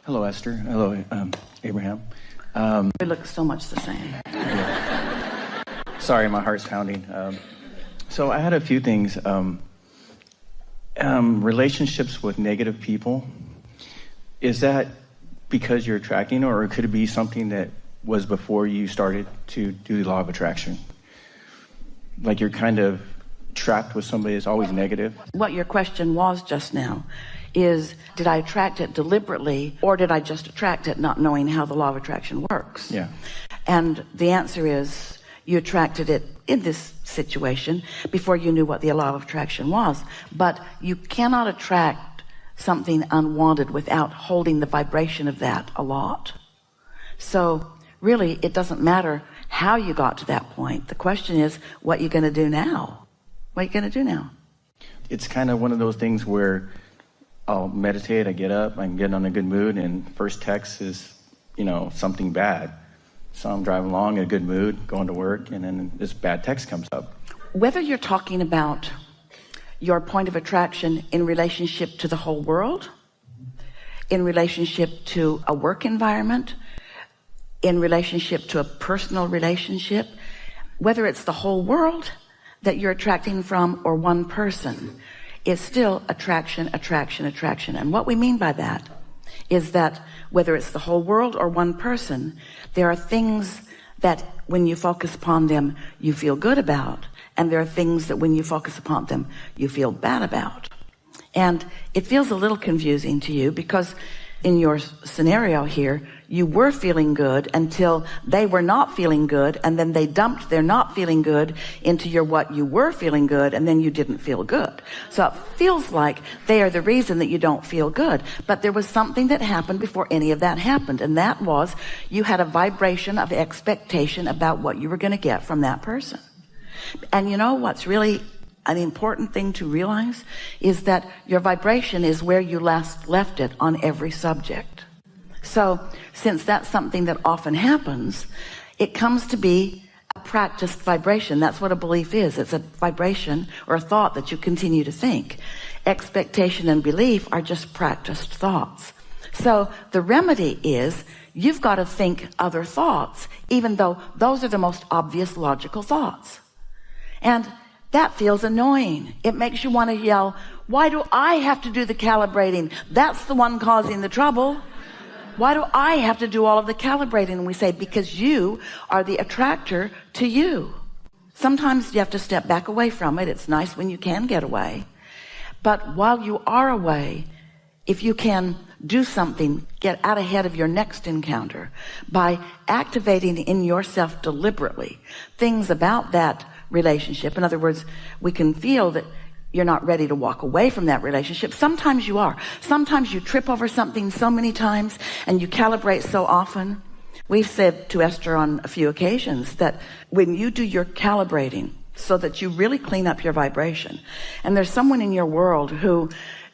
Hello, Esther. Hello, Abraham. We look so much the same. Yeah. Sorry, my heart's pounding. So I had a few things. Relationships with negative people, is that because you're attracting, or could it be something that was before you started to do the law of attraction? Like you're kind of trapped with somebody that's always negative? What your question was just now is, did I attract it deliberately, or did I just attract it not knowing how the law of attraction works? Yeah. And the answer is, you attracted it in this situation before you knew what the law of attraction was. But you cannot attract something unwanted without holding the vibration of that a lot. So really, it doesn't matter how you got to that point. The question is, what you're going to do now? What are you going to do now? It's kind of one of those things where I'll meditate, I get up, I can get on a good mood, and first text is, something bad. So I'm driving along in a good mood, going to work, and then this bad text comes up. Whether you're talking about your point of attraction in relationship to the whole world, in relationship to a work environment, in relationship to a personal relationship, whether it's the whole world that you're attracting from or one person, it's still attraction, attraction, attraction. And what we mean by that is that whether it's the whole world or one person, there are things that when you focus upon them, you feel good about. And there are things that when you focus upon them, you feel bad about. And it feels a little confusing to you because in your scenario here, you were feeling good until they were not feeling good, and then they dumped their not feeling good into your what you were feeling good, and then you didn't feel good. So it feels like they are the reason that you don't feel good. But there was something that happened before any of that happened, and that was you had a vibration of expectation about what you were going to get from that person. And you know what's really an important thing to realize is that your vibration is where you last left it on every subject. So since that's something that often happens, it comes to be a practiced vibration. That's what a belief is. It's a vibration or a thought that you continue to think. Expectation and belief are just practiced thoughts. So the remedy is you've got to think other thoughts, even though those are the most obvious logical thoughts. And that feels annoying. It makes you want to yell, why do I have to do the calibrating? That's the one causing the trouble. Why do I have to do all of the calibrating? And we say, because you are the attractor to you. Sometimes you have to step back away from it. It's nice when you can get away. But while you are away, if you can do something, get out ahead of your next encounter by activating in yourself deliberately things about that relationship. In other words, we can feel that you're not ready to walk away from that relationship. Sometimes you are. Sometimes you trip over something so many times and you calibrate so often. We've said to Esther on a few occasions that when you do your calibrating so that you really clean up your vibration, and there's someone in your world who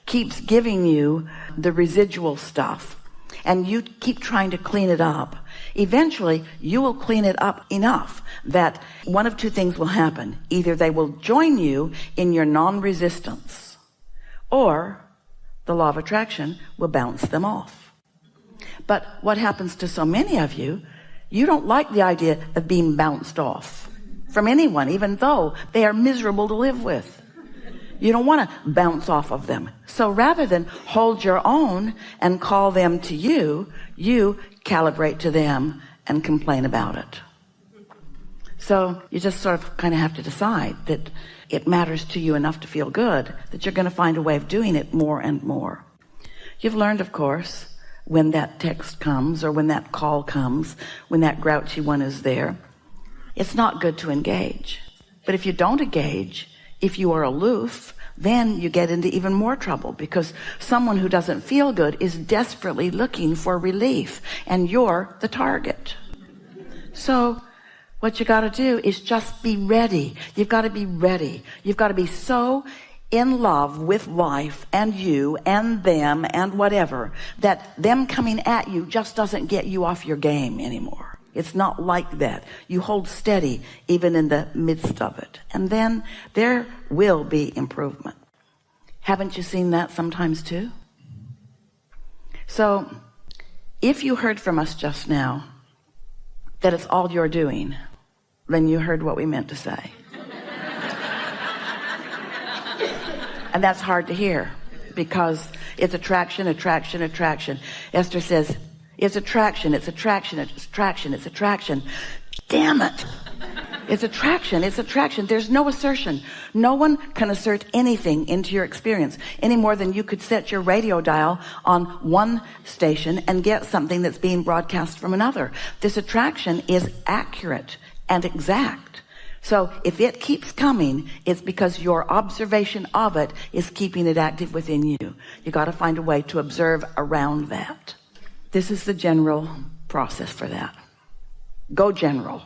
keeps giving you the residual stuff and you keep trying to clean it up, eventually you will clean it up enough that one of two things will happen. Either they will join you in your non-resistance, or the law of attraction will bounce them off. But what happens to so many of you, you don't like the idea of being bounced off from anyone, even though they are miserable to live with. You don't want to bounce off of them. So rather than hold your own and call them to you, you calibrate to them and complain about it. So you just sort of kind of have to decide that it matters to you enough to feel good, that you're going to find a way of doing it more and more. You've learned, of course, when that text comes or when that call comes, when that grouchy one is there, it's not good to engage. But if you don't engage, if you are aloof, then you get into even more trouble, because someone who doesn't feel good is desperately looking for relief, and you're the target. So what you got to do is just be ready. You've got to be ready. You've got to be so in love with life and you and them and whatever that them coming at you just doesn't get you off your game anymore. It's not like that. You hold steady even in the midst of it. And then there will be improvement. Haven't you seen that sometimes too? So If you heard from us just now that it's all you're doing, then you heard what we meant to say. And that's hard to hear because it's attraction, attraction, attraction. Esther says, it's attraction, it's attraction, it's attraction, it's attraction. Damn it. It's attraction, it's attraction. There's no assertion. No one can assert anything into your experience any more than you could set your radio dial on one station and get something that's being broadcast from another. This attraction is accurate and exact. So if it keeps coming, it's because your observation of it is keeping it active within you. You got to find a way to observe around that. This is the general process for that. Go general.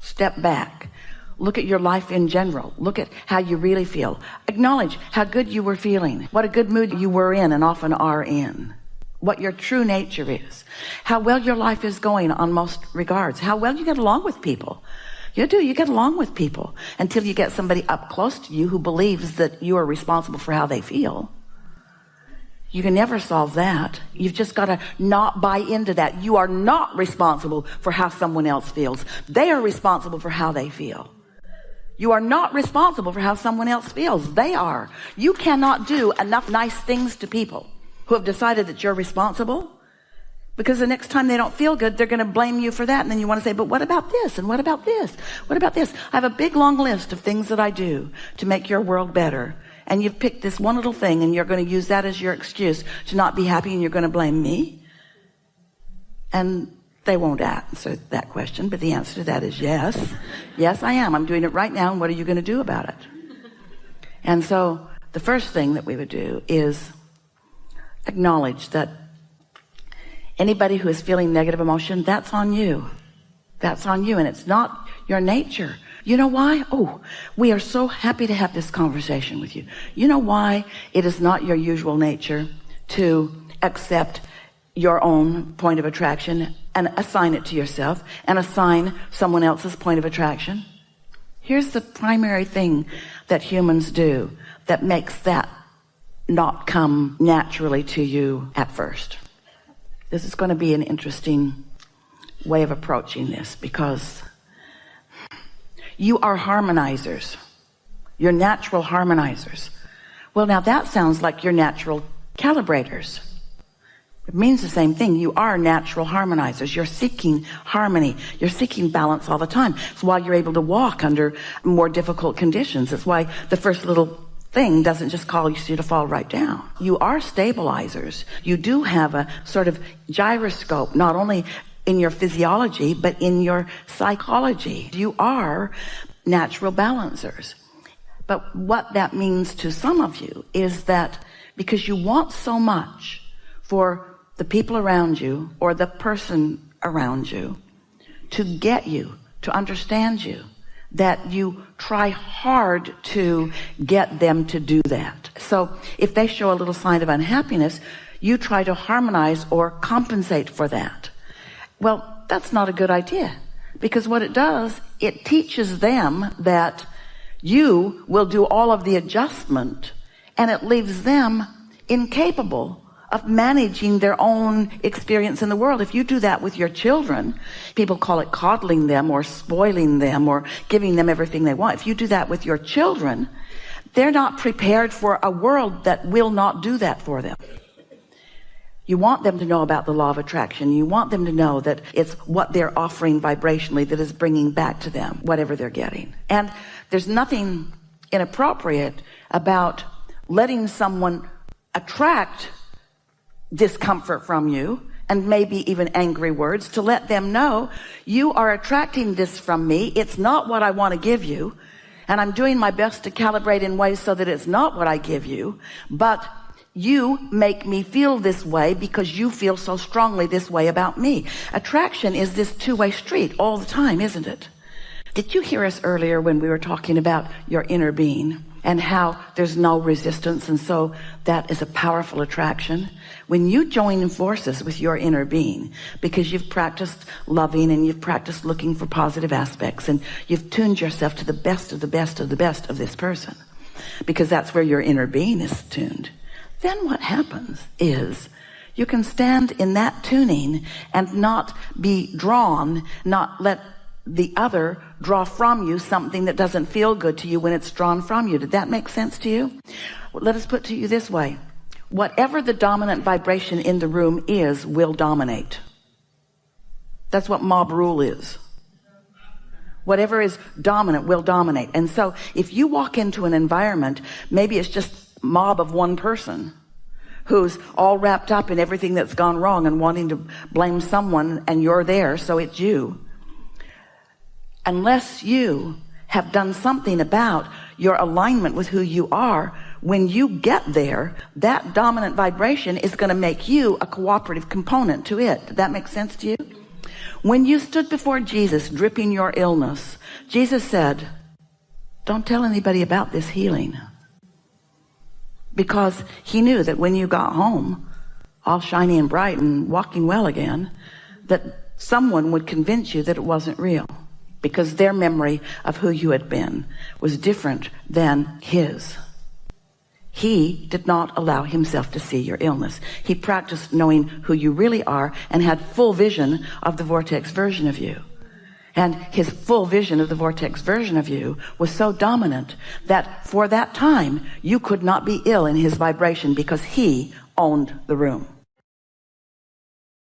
Step back. Look at your life in general. Look at how you really feel. Acknowledge how good you were feeling. What a good mood you were in and often are in. What your true nature is. How well your life is going on most regards. How well you get along with people. You do. You get along with people until you get somebody up close to you who believes that you are responsible for how they feel. You can never solve that. You've just got to not buy into that. You are not responsible for how someone else feels. They are responsible for how they feel. You are not responsible for how someone else feels. They are. You cannot do enough nice things to people who have decided that you're responsible, because the next time they don't feel good, they're going to blame you for that. And then you want to say, but what about this? And what about this? What about this? I have a big long list of things that I do to make your world better. And you've picked this one little thing and you're going to use that as your excuse to not be happy, and you're going to blame me. And they won't answer that question, but the answer to that is yes. Yes, I am. I'm doing it right now. And what are you going to do about it? And so the first thing that we would do is acknowledge that anybody who is feeling negative emotion, that's on you. That's on you, and it's not your nature. You know why? Oh, we are so happy to have this conversation with you. You know why it is not your usual nature to accept your own point of attraction and assign it to yourself and assign someone else's point of attraction? Here's the primary thing that humans do that makes that not come naturally to you at first. This is going to be an interesting way of approaching this, because you are harmonizers. You're natural harmonizers. Well, now that sounds like you're natural calibrators. It means the same thing. You are natural harmonizers. You're seeking harmony. You're seeking balance all the time. It's why you're able to walk under more difficult conditions. It's why the first little thing doesn't just cause you to fall right down. You are stabilizers. You do have a sort of gyroscope, not only in your physiology, but in your psychology. You are natural balancers. But what that means to some of you is that because you want so much for the people around you or the person around you to get you, to understand you, that you try hard to get them to do that. So if they show a little sign of unhappiness, you try to harmonize or compensate for that. Well, that's not a good idea, because what it does, it teaches them that you will do all of the adjustment, and it leaves them incapable of managing their own experience in the world. If you do that with your children, people call it coddling them or spoiling them or giving them everything they want. If you do that with your children, they're not prepared for a world that will not do that for them. You want them to know about the law of attraction. You want them to know that it's what they're offering vibrationally that is bringing back to them whatever they're getting. And there's nothing inappropriate about letting someone attract discomfort from you, and maybe even angry words, to let them know you are attracting this from me. It's not what I want to give you, and I'm doing my best to calibrate in ways so that it's not what I give you, but you make me feel this way because you feel so strongly this way about me. Attraction is this two-way street all the time, isn't it? Did you hear us earlier when we were talking about your inner being and how there's no resistance, and so that is a powerful attraction? When you join forces with your inner being, because you've practiced loving and you've practiced looking for positive aspects, and you've tuned yourself to the best of the best of the best of this person, because that's where your inner being is tuned, then what happens is You can stand in that tuning and not be drawn, not let the other draw from you something that doesn't feel good to you when it's drawn from you. Did that make sense to you? Well, let us put it to you this way. Whatever the dominant vibration in the room is, will dominate. That's what mob rule is. Whatever is dominant will dominate. And so if you walk into an environment, maybe it's just a mob of one person who's all wrapped up in everything that's gone wrong and wanting to blame someone, and you're there, so it's you. Unless you have done something about your alignment with who you are, when you get there, that dominant vibration is going to make you a cooperative component to it. Did that make sense to you? When you stood before Jesus dripping your illness, Jesus said, don't tell anybody about this healing. Because he knew that when you got home, all shiny and bright and walking well again, that someone would convince you that it wasn't real, because their memory of who you had been was different than his. He did not allow himself to see your illness. He practiced knowing who you really are and had full vision of the vortex version of you. And his full vision of the vortex version of you was so dominant that for that time, you could not be ill in his vibration, because he owned the room.